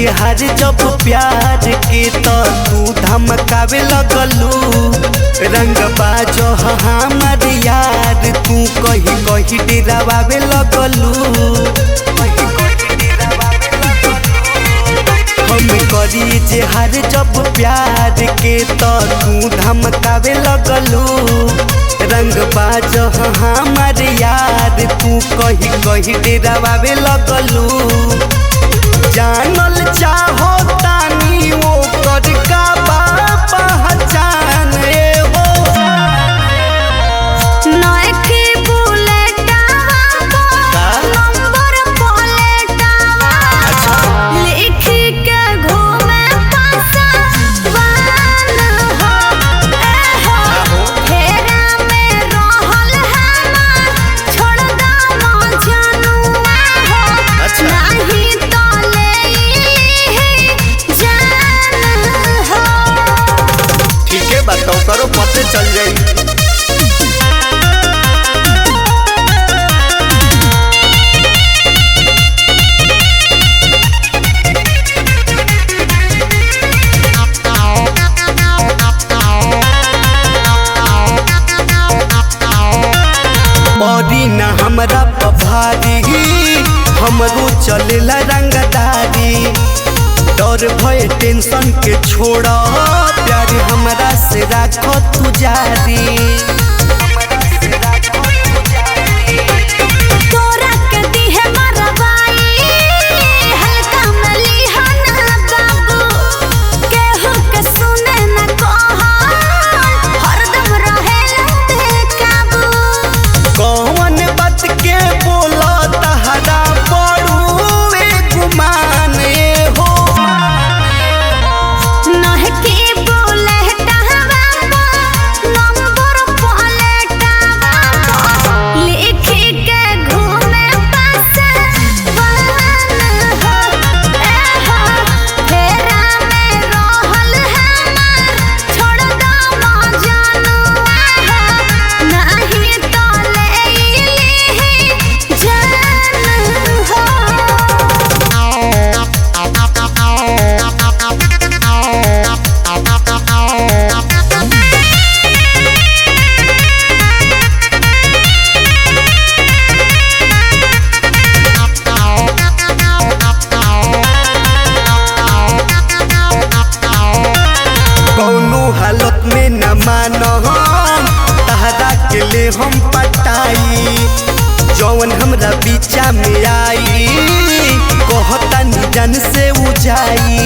जिहार जब प्यार के तो तू धमकावे लगलू। रंग बाजो हमार यार तू कही कही डरावे लगलू। हम करी जिहार जब प्यार के तो तू धमकावे लगलू। रंग बाज हमार यार तू कही कही डरावे लगलू। जानल चाहो तानी वो कर का पहचान हो नइखे बुलेटवा नंबर प्लेटवा लिख के घूमे पासवान हो फेरा में रहल हमार छोड़ दो जनुआ हो नहीं तो ठीक है बताओ करो पते चल जाई। बड़ी न हमरा पभारी हमरो चलेला रंगदारी। डर भय टेंशन के छोड़ा प्यार हमरा से राखो तू जारी। तोरा के दिहे मरवाई हल्का मली हना बाबू केहू के सुने न कह हरदम रहे बेकाबू। कौन बात के बोला तहरा बड़ुए गुमान हो नहके बुलेटवा नंबर प्लेटवा लिख के घूमे पासवान हो फेरा में रहल हमार छोड़ दो जनुआ हो नहीं तो ले जान हो। कौनो हालत में न मानो तहरा के ले हम पटाई। जौन हमरा बीचा में आई कहता निजन से उजाई।